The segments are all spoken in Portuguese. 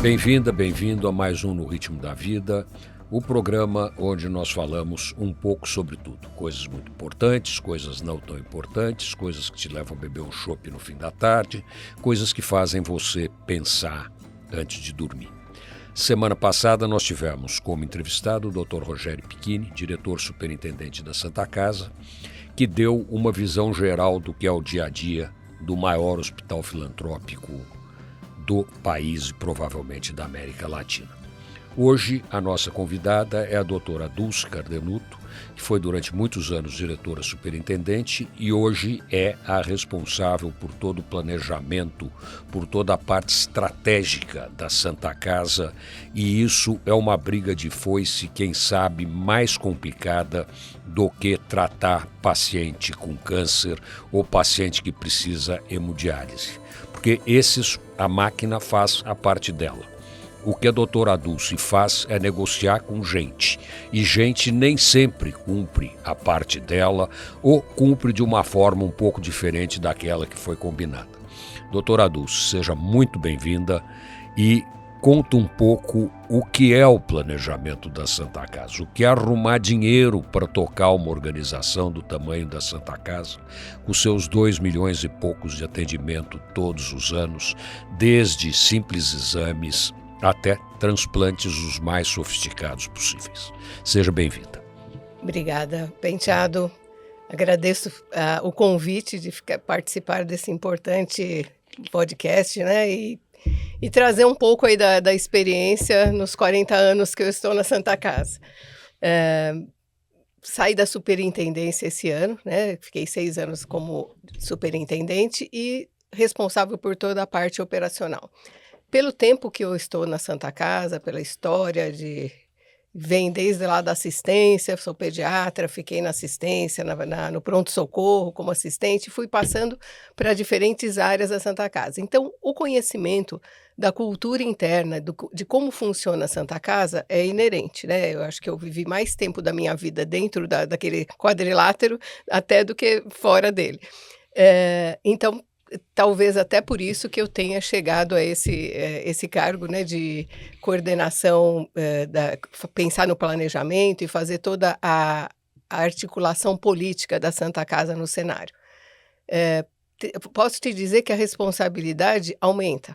Bem-vinda, bem-vindo a mais um No Ritmo da Vida, o programa onde nós falamos um pouco sobre tudo. Coisas muito importantes, coisas não tão importantes, coisas que te levam a beber um chopp no fim da tarde, coisas que fazem você pensar antes de dormir. Semana passada nós tivemos como entrevistado o Dr. Rogério Picchini, diretor superintendente da Santa Casa, que deu uma visão geral do que é o dia a dia do maior hospital filantrópico do país e provavelmente da América Latina. Hoje a nossa convidada é a doutora Dulce Cardenuto, que foi durante muitos anos diretora superintendente e hoje é a responsável por todo o planejamento, por toda a parte estratégica da Santa Casa, e isso é uma briga de foice, quem sabe, mais complicada do que tratar paciente com câncer ou paciente que precisa hemodiálise. Porque a máquina faz a parte dela. O que a doutora Dulce faz é negociar com gente. E gente nem sempre cumpre a parte dela ou cumpre de uma forma um pouco diferente daquela que foi combinada. Doutora Dulce, seja muito bem-vinda e conta um pouco o que é o planejamento da Santa Casa, o que é arrumar dinheiro para tocar uma organização do tamanho da Santa Casa, com seus 2 milhões e poucos de atendimento todos os anos, desde simples exames até transplantes os mais sofisticados possíveis. Seja bem-vinda. Obrigada, Penteado. Agradeço o convite de participar desse importante podcast, né? E trazer um pouco aí da experiência nos 40 anos que eu estou na Santa Casa. Saí da superintendência esse ano, né? Fiquei 6 anos como superintendente e responsável por toda a parte operacional. Pelo tempo que eu estou na Santa Casa, pela história vem desde lá da assistência, sou pediatra, fiquei na assistência, no pronto-socorro como assistente, fui passando para diferentes áreas da Santa Casa. Então, o conhecimento da cultura interna, de como funciona a Santa Casa é inerente, né? Eu acho que eu vivi mais tempo da minha vida dentro daquele quadrilátero até do que fora dele. Então, talvez até por isso que eu tenha chegado a esse cargo, né, de coordenação, pensar no planejamento e fazer toda a articulação política da Santa Casa no cenário. Posso te dizer que a responsabilidade aumenta.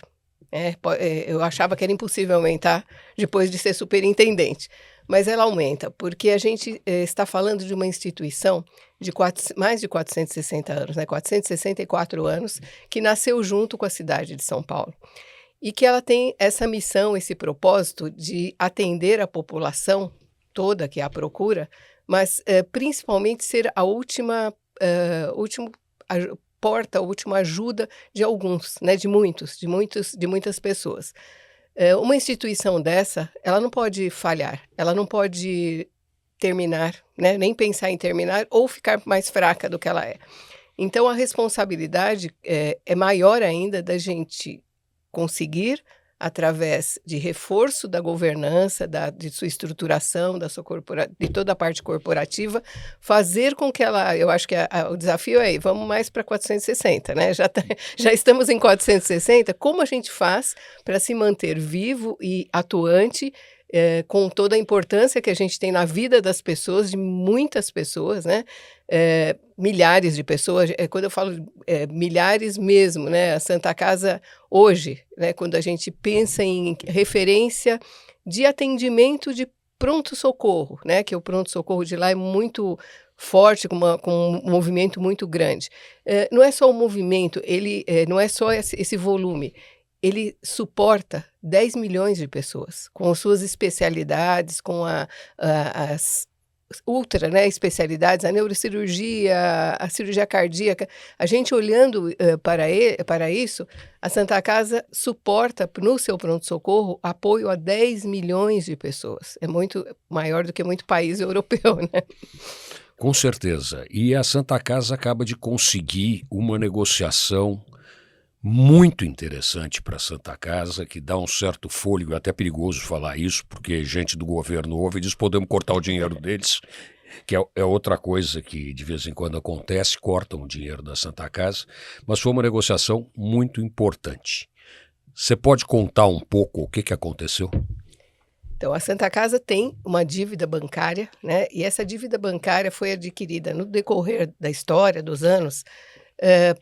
Eu achava que era impossível aumentar depois de ser superintendente, mas ela aumenta, porque a gente está falando de uma instituição de mais de 460 anos, né, 464 anos, que nasceu junto com a cidade de São Paulo. E que ela tem essa missão, esse propósito de atender a população toda que a procura, mas principalmente ser a última porta, a última ajuda de alguns, né, de muitas pessoas. Uma instituição dessa, ela não pode falhar, ela não pode terminar, né, nem pensar em terminar ou ficar mais fraca do que ela é. Então, a responsabilidade é maior ainda da gente conseguir, através de reforço da governança, de sua estruturação, de toda a parte corporativa, fazer com que eu acho que o desafio é, vamos mais para 460, né? Já estamos em 460, como a gente faz para se manter vivo e atuante, com toda a importância que a gente tem na vida das pessoas, de muitas pessoas, né? Milhares de pessoas, quando eu falo milhares mesmo, né? A Santa Casa hoje, né? Quando a gente pensa em referência de atendimento de pronto-socorro, né? Que o pronto-socorro de lá é muito forte, com um movimento muito grande. Não é só o movimento, não é só esse volume. Ele suporta 10 milhões de pessoas, com suas especialidades, com as ultra, né, especialidades, a neurocirurgia, a cirurgia cardíaca. A gente olhando para isso, a Santa Casa suporta, no seu pronto-socorro, apoio a 10 milhões de pessoas. É muito maior do que muito país europeu, né? Com certeza. E a Santa Casa acaba de conseguir uma negociação muito interessante para a Santa Casa, que dá um certo fôlego, até perigoso falar isso, porque gente do governo ouve e diz, podemos cortar o dinheiro deles, que é outra coisa que de vez em quando acontece, cortam o dinheiro da Santa Casa, mas foi uma negociação muito importante. Você pode contar um pouco o que aconteceu? Então, a Santa Casa tem uma dívida bancária, né? E essa dívida bancária foi adquirida no decorrer da história, dos anos,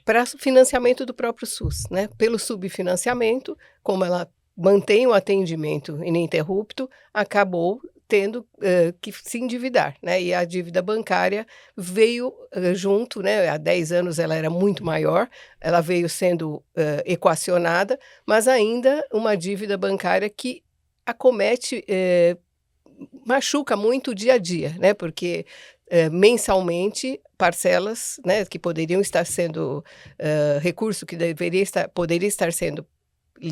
para financiamento do próprio SUS, né? Pelo subfinanciamento, como ela mantém o atendimento ininterrupto, acabou tendo que se endividar, né? E a dívida bancária veio junto, né? Há 10 anos ela era muito maior, ela veio sendo equacionada, mas ainda uma dívida bancária que acomete, machuca muito o dia a dia, né, porque, mensalmente parcelas, né, que poderiam estar sendo, recurso que poderia estar sendo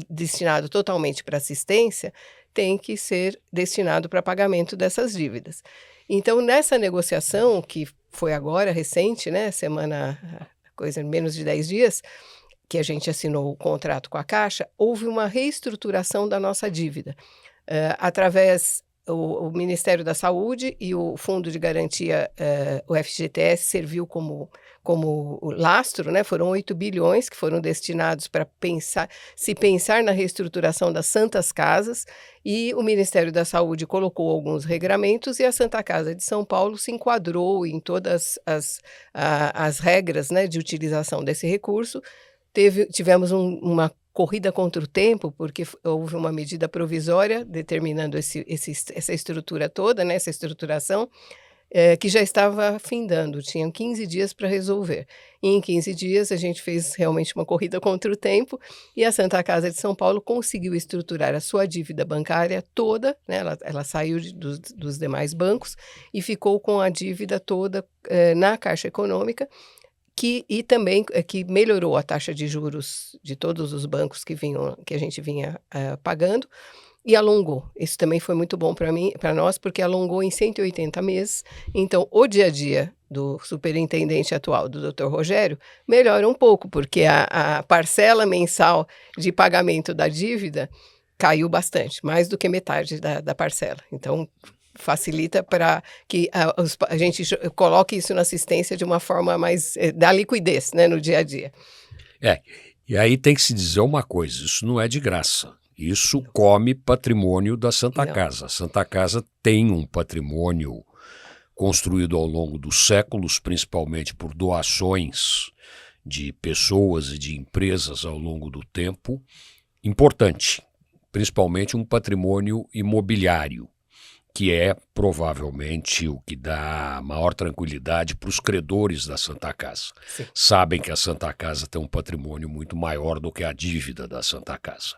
destinado totalmente para assistência, tem que ser destinado para pagamento dessas dívidas. Então nessa negociação, que foi agora recente, né, coisa menos de 10 dias, que a gente assinou o contrato com a Caixa, houve uma reestruturação da nossa dívida. Através o Ministério da Saúde e o Fundo de Garantia, o FGTS, serviu como o lastro, né, foram 8 bilhões que foram destinados para pensar na reestruturação das Santas Casas, e o Ministério da Saúde colocou alguns regramentos e a Santa Casa de São Paulo se enquadrou em todas as regras, né, de utilização desse recurso. Tivemos uma corrida contra o tempo, porque houve uma medida provisória determinando essa estrutura toda, né, essa estruturação, que já estava findando, tinham 15 dias para resolver. E em 15 dias a gente fez realmente uma corrida contra o tempo e a Santa Casa de São Paulo conseguiu estruturar a sua dívida bancária toda, né, ela saiu dos demais bancos e ficou com a dívida toda na Caixa Econômica, e também que melhorou a taxa de juros de todos os bancos que a gente vinha pagando, e alongou. Isso também foi muito bom para nós, porque alongou em 180 meses. Então, o dia a dia do superintendente atual, do Dr. Rogério, melhora um pouco, porque a parcela mensal de pagamento da dívida caiu bastante, mais do que metade da parcela. Então, facilita para que a gente coloque isso na assistência de uma forma mais da liquidez, né, no dia a dia. E aí tem que se dizer uma coisa, isso não é de graça, isso come patrimônio da Santa Casa. A Santa Casa tem um patrimônio construído ao longo dos séculos, principalmente por doações de pessoas e de empresas ao longo do tempo, importante, principalmente um patrimônio imobiliário, que é provavelmente o que dá maior tranquilidade para os credores da Santa Casa. Sim. Sabem que a Santa Casa tem um patrimônio muito maior do que a dívida da Santa Casa.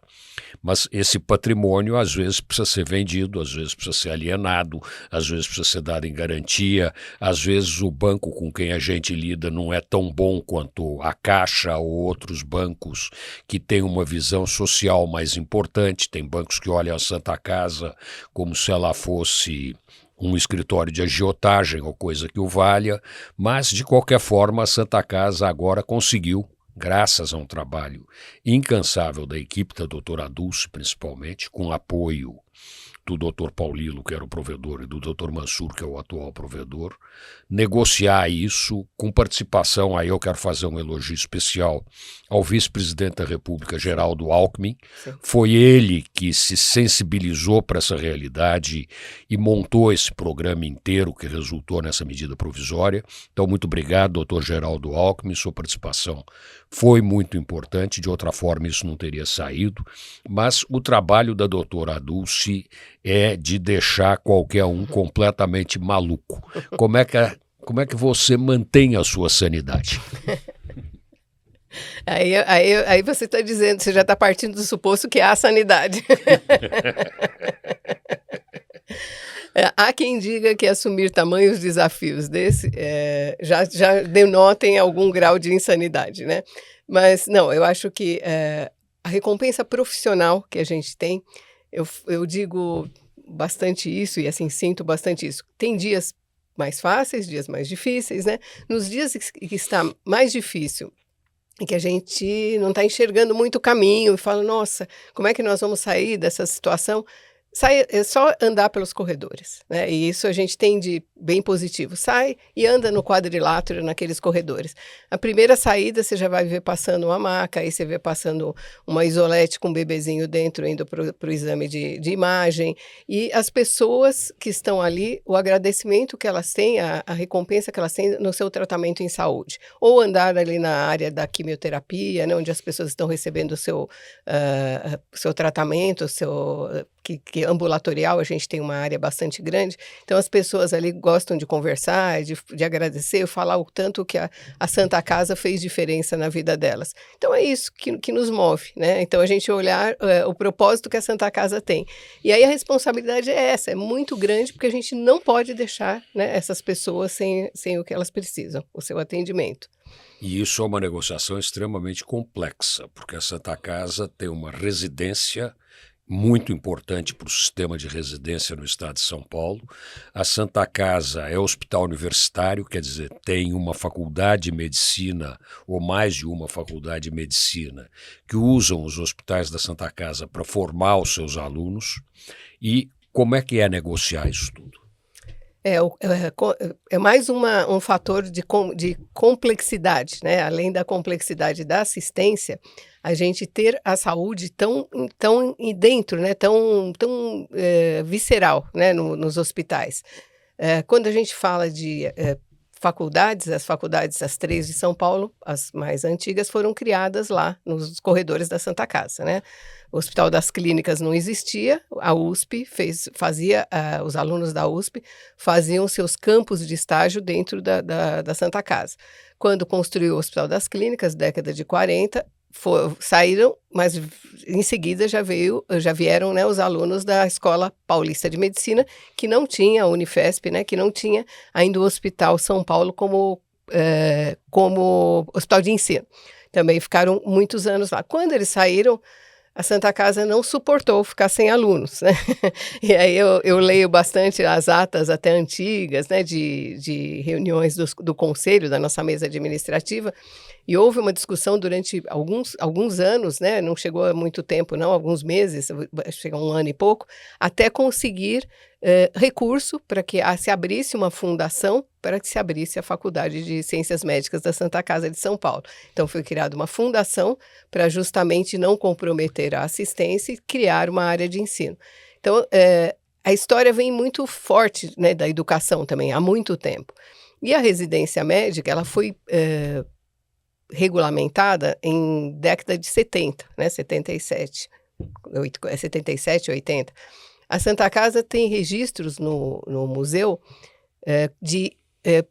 Mas esse patrimônio às vezes precisa ser vendido, às vezes precisa ser alienado, às vezes precisa ser dado em garantia, às vezes o banco com quem a gente lida não é tão bom quanto a Caixa ou outros bancos que têm uma visão social mais importante. Tem bancos que olham a Santa Casa como se ela fosse um escritório de agiotagem ou coisa que o valha, mas de qualquer forma a Santa Casa agora conseguiu, graças a um trabalho incansável da equipe da doutora Dulce, principalmente, com apoio do Dr. Paulilo, que era o provedor, e do Dr. Mansur, que é o atual provedor, negociar isso com participação. Aí eu quero fazer um elogio especial ao vice-presidente da República, Geraldo Alckmin. Sim. Foi ele que se sensibilizou para essa realidade e montou esse programa inteiro que resultou nessa medida provisória. Então, muito obrigado, doutor Geraldo Alckmin, sua participação foi muito importante, de outra forma isso não teria saído, mas o trabalho da doutora Dulce é de deixar qualquer um completamente maluco. Como é que você mantém a sua sanidade? Aí você está dizendo, você já está partindo do suposto que há sanidade. Há quem diga que assumir tamanhos desafios desse já denotem algum grau de insanidade, né? Mas não, eu acho que a recompensa profissional que a gente tem, eu digo bastante isso e assim sinto bastante isso. Tem dias mais fáceis, dias mais difíceis, né? Nos dias que está mais difícil e que a gente não está enxergando muito o caminho e fala, nossa, como é que nós vamos sair dessa situação? É só andar pelos corredores, né, e isso a gente tem de bem positivo. Sai e anda no quadrilátero naqueles corredores. A primeira saída você já vai ver passando uma maca, aí você vê passando uma isolete com um bebezinho dentro indo para o exame de imagem, e as pessoas que estão ali, o agradecimento que elas têm, a recompensa que elas têm no seu tratamento em saúde. Ou andar ali na área da quimioterapia, né, onde as pessoas estão recebendo o seu tratamento, o seu que ambulatorial, a gente tem uma área bastante grande, então as pessoas ali gostam de conversar, de agradecer, falar o tanto que a Santa Casa fez diferença na vida delas. Então é isso que nos move, né? Então a gente olhar o propósito que a Santa Casa tem. E aí a responsabilidade é essa, é muito grande, porque a gente não pode deixar, né, essas pessoas sem o que elas precisam, o seu atendimento. E isso é uma negociação extremamente complexa, porque a Santa Casa tem uma residência muito importante para o sistema de residência no estado de São Paulo. A Santa Casa é hospital universitário, quer dizer, tem uma faculdade de medicina, ou mais de uma faculdade de medicina, que usam os hospitais da Santa Casa para formar os seus alunos. E como é que é negociar isso tudo? É mais um fator de complexidade, né? Além da complexidade da assistência, a gente ter a saúde tão dentro, né? Tão visceral, né? Nos hospitais. Quando a gente fala de faculdades, as 3 de São Paulo, as mais antigas, foram criadas lá nos corredores da Santa Casa, né? O Hospital das Clínicas não existia, a USP fazia, os alunos da USP faziam seus campos de estágio dentro da Santa Casa. Quando construiu o Hospital das Clínicas, década de 40, saíram, mas em seguida já vieram, né, os alunos da Escola Paulista de Medicina, que não tinha a Unifesp, né, que não tinha ainda o Hospital São Paulo como hospital de ensino. Também ficaram muitos anos lá. Quando eles saíram, a Santa Casa não suportou ficar sem alunos, né? E aí eu leio bastante as atas até antigas, né, de reuniões do conselho, da nossa mesa administrativa, e houve uma discussão durante alguns anos, né, não chegou a muito tempo não, alguns meses, chegou 1 ano e pouco, até conseguir recurso para que se abrisse uma fundação para que se abrisse a Faculdade de Ciências Médicas da Santa Casa de São Paulo. Então foi criada uma fundação para justamente não comprometer a assistência e criar uma área de ensino. Então a história vem muito forte, né, da educação também, há muito tempo. E a residência médica, ela foi regulamentada em década de 70, né, 77, 80. A Santa Casa tem registros no museu de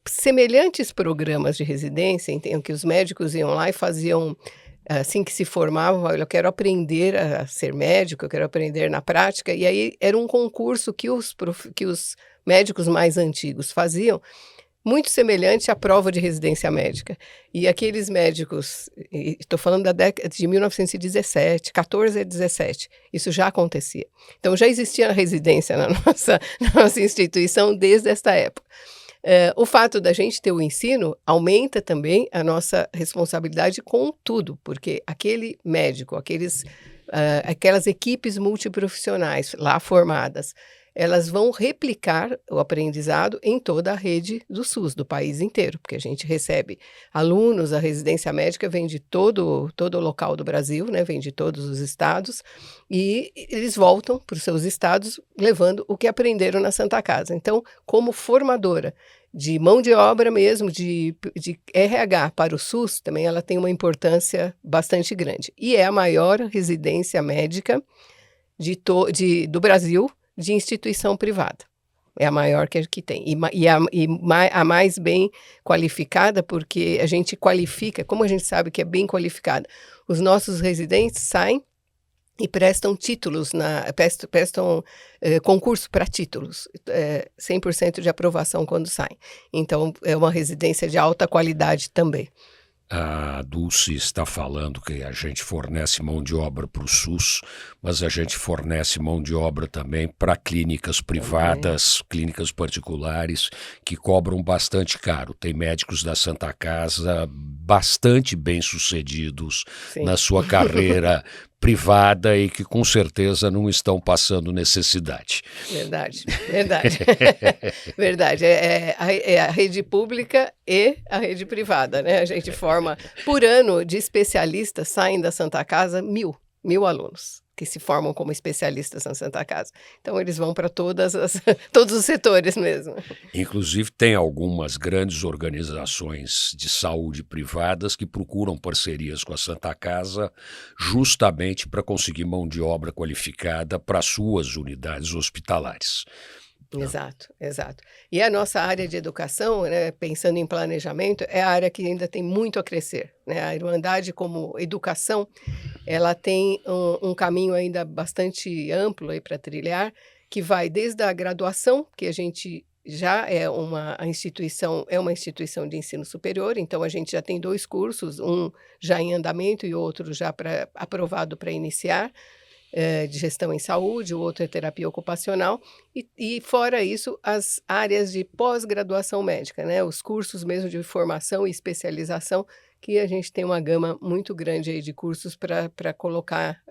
semelhantes programas de residência, em que os médicos iam lá e faziam, assim que se formavam, olha, eu quero aprender a ser médico, eu quero aprender na prática, e aí era um concurso que os médicos mais antigos faziam, muito semelhante à prova de residência médica. E aqueles médicos, estou falando da década de 1917, 14 a 17, isso já acontecia. Então já existia a residência na nossa instituição desde esta época. O fato da gente ter o ensino aumenta também a nossa responsabilidade com tudo, porque aquele médico, aquelas equipes multiprofissionais lá formadas, elas vão replicar o aprendizado em toda a rede do SUS, do país inteiro, porque a gente recebe alunos, a residência médica vem de todo o local do Brasil, né, vem de todos os estados, e eles voltam para os seus estados levando o que aprenderam na Santa Casa. Então, como formadora de mão de obra mesmo, de RH para o SUS, também ela tem uma importância bastante grande. E é a maior residência médica do Brasil, de instituição privada. É a maior que tem. E a mais bem qualificada, porque a gente qualifica, como a gente sabe que é bem qualificada, os nossos residentes saem e prestam títulos, prestam concurso para títulos, 100% de aprovação quando saem. Então, é uma residência de alta qualidade também. A Dulce está falando que a gente fornece mão de obra para o SUS, mas a gente fornece mão de obra também para clínicas privadas, clínicas particulares, que cobram bastante caro. Tem médicos da Santa Casa bastante bem-sucedidos na sua carreira privada e que com certeza não estão passando necessidade. Verdade, verdade. Verdade. É a rede pública e a rede privada, né? A gente forma, por ano, de especialistas, saem da Santa Casa 1.000 alunos que se formam como especialistas na Santa Casa. Então, eles vão para todos os setores mesmo. Inclusive, tem algumas grandes organizações de saúde privadas que procuram parcerias com a Santa Casa justamente para conseguir mão de obra qualificada para suas unidades hospitalares. Exato, exato. E a nossa área de educação, né, pensando em planejamento, é a área que ainda tem muito a crescer, né? A Irmandade como educação, ela tem um caminho ainda bastante amplo aí para trilhar, que vai desde a graduação, que a gente já é uma instituição de ensino superior, então a gente já tem 2 cursos, um já em andamento e outro já aprovado para iniciar, de gestão em saúde, o outro é terapia ocupacional, e fora isso, as áreas de pós-graduação médica, né? Os cursos mesmo de formação e especialização, que a gente tem uma gama muito grande aí de cursos para colocar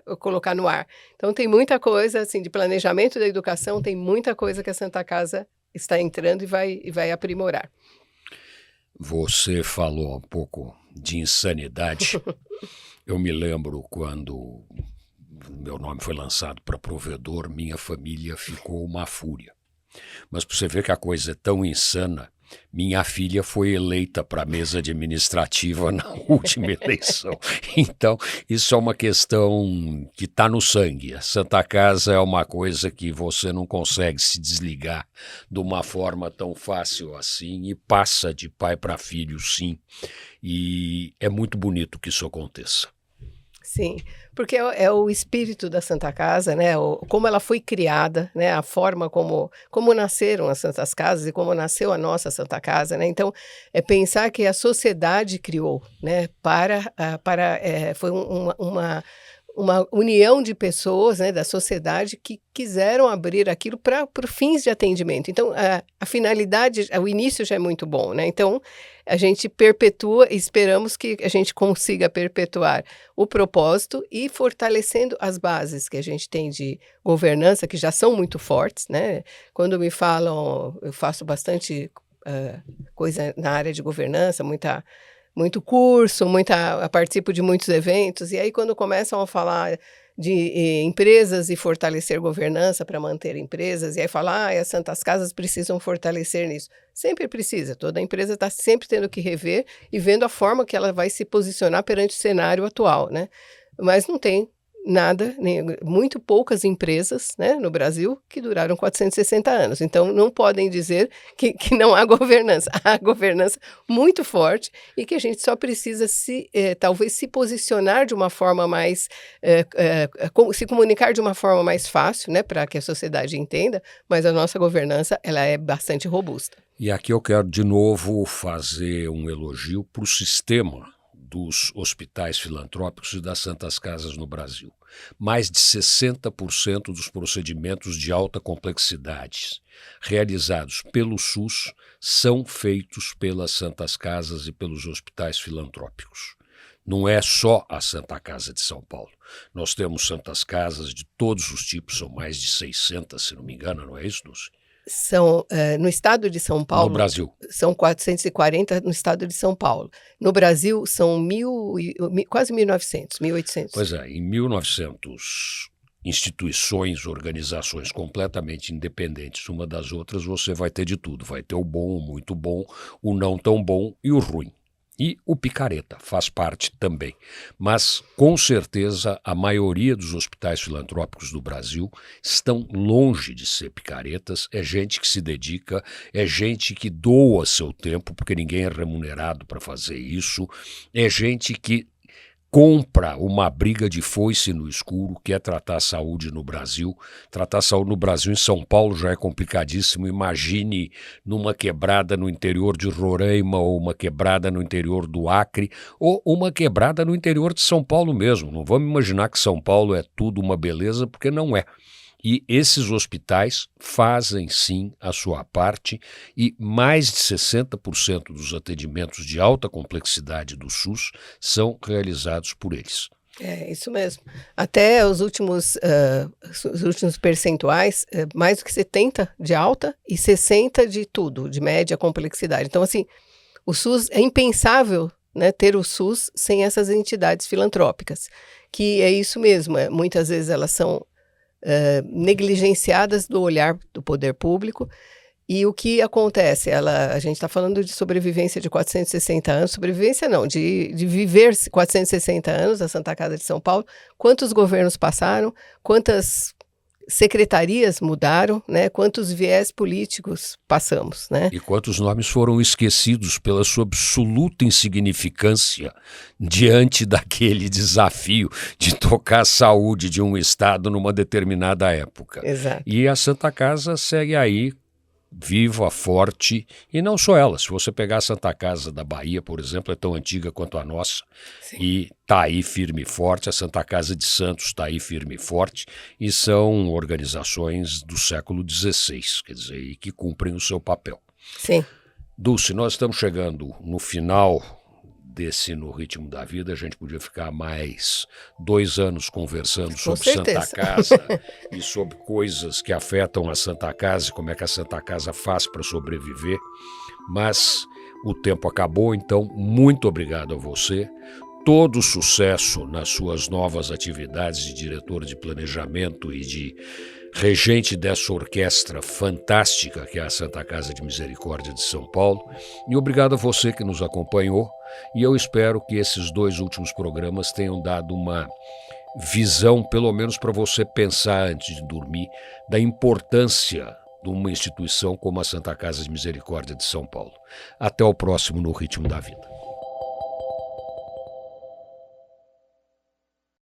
no ar. Então tem muita coisa, assim, de planejamento da educação, tem muita coisa que a Santa Casa está entrando e vai aprimorar. Você falou um pouco de insanidade. Eu me lembro quando meu nome foi lançado para provedor, minha família ficou uma fúria. Mas para você ver que a coisa é tão insana, minha filha foi eleita para a mesa administrativa na última eleição. Então, isso é uma questão que está no sangue. A Santa Casa é uma coisa que você não consegue se desligar de uma forma tão fácil assim e passa de pai para filho, sim. E é muito bonito que isso aconteça. Sim, porque é o espírito da Santa Casa, né? Como ela foi criada, né? A forma como nasceram as Santas Casas e como nasceu a nossa Santa Casa, né? Então, é pensar que a sociedade criou, né? Foi uma união de pessoas, né, da sociedade que quiseram abrir aquilo para fins de atendimento. Então, a finalidade, o início já é muito bom, né? Então, a gente perpetua e esperamos que a gente consiga perpetuar o propósito e fortalecendo as bases que a gente tem de governança, que já são muito fortes, né? Quando me falam, eu faço bastante coisa na área de governança, muito curso, participo de muitos eventos, e aí quando começam a falar de empresas e fortalecer governança para manter empresas, e aí falar, as Santas Casas precisam fortalecer nisso. Sempre precisa, toda empresa está sempre tendo que rever e vendo a forma que ela vai se posicionar perante o cenário atual, né? Mas não tem nada, muito poucas empresas, né, no Brasil que duraram 460 anos. Então, não podem dizer que não há governança. Há governança muito forte e que a gente só precisa talvez se posicionar de uma forma mais, se comunicar de uma forma mais fácil, né, para que a sociedade entenda, mas a nossa governança ela é bastante robusta. E aqui eu quero de novo fazer um elogio para o sistema dos hospitais filantrópicos e das Santas Casas no Brasil. Mais de 60% dos procedimentos de alta complexidade realizados pelo SUS são feitos pelas Santas Casas e pelos hospitais filantrópicos. Não é só a Santa Casa de São Paulo. Nós temos Santas Casas de todos os tipos, são mais de 600, se não me engano, não é isso, Dulce? No estado de São Paulo... No Brasil. São 440 no estado de São Paulo. No Brasil, são quase 1.900, 1.800. Pois é, em 1.900 instituições, organizações completamente independentes uma das outras, você vai ter de tudo. Vai ter o bom, o muito bom, o não tão bom e o ruim. E o picareta faz parte também. Mas, com certeza, a maioria dos hospitais filantrópicos do Brasil estão longe de ser picaretas. É gente que se dedica, é gente que doa seu tempo, porque ninguém é remunerado para fazer isso. É gente que compra uma briga de foice no escuro, que é tratar a saúde no Brasil. Tratar a saúde no Brasil, em São Paulo, já é complicadíssimo. Imagine numa quebrada no interior de Roraima, ou uma quebrada no interior do Acre, ou uma quebrada no interior de São Paulo mesmo. Não vamos imaginar que São Paulo é tudo uma beleza, porque não é. E esses hospitais fazem, sim, a sua parte e mais de 60% dos atendimentos de alta complexidade do SUS são realizados por eles. É, isso mesmo. Até os últimos percentuais, mais do que 70 de alta e 60 de tudo, de média complexidade. Então, assim, o SUS é impensável, né, ter o SUS sem essas entidades filantrópicas, que é isso mesmo, muitas vezes elas são negligenciadas do olhar do poder público. E o que acontece? A gente está falando de sobrevivência de 460 anos, sobrevivência não, de viver 460 anos, a Santa Casa de São Paulo. Quantos governos passaram? Quantas secretarias mudaram, né? Quantos viés políticos passamos, né? E quantos nomes foram esquecidos pela sua absoluta insignificância diante daquele desafio de tocar a saúde de um estado numa determinada época. Exato. E a Santa Casa segue aí, viva, forte, e não só ela. Se você pegar a Santa Casa da Bahia, por exemplo, é tão antiga quanto a nossa. Sim. E está aí firme e forte. A Santa Casa de Santos está aí firme e forte, e são organizações do século XVI, quer dizer, e que cumprem o seu papel. Sim. Dulce, nós estamos chegando no final desse No Ritmo da Vida. A gente podia ficar mais 2 anos conversando sobre Santa Casa e sobre coisas que afetam a Santa Casa e como é que a Santa Casa faz para sobreviver, mas o tempo acabou, então muito obrigado a você. Todo sucesso nas suas novas atividades de diretor de planejamento e de regente dessa orquestra fantástica que é a Santa Casa de Misericórdia de São Paulo. E obrigado a você que nos acompanhou. E eu espero que esses 2 últimos programas tenham dado uma visão, pelo menos para você pensar antes de dormir, da importância de uma instituição como a Santa Casa de Misericórdia de São Paulo. Até o próximo No Ritmo da Vida.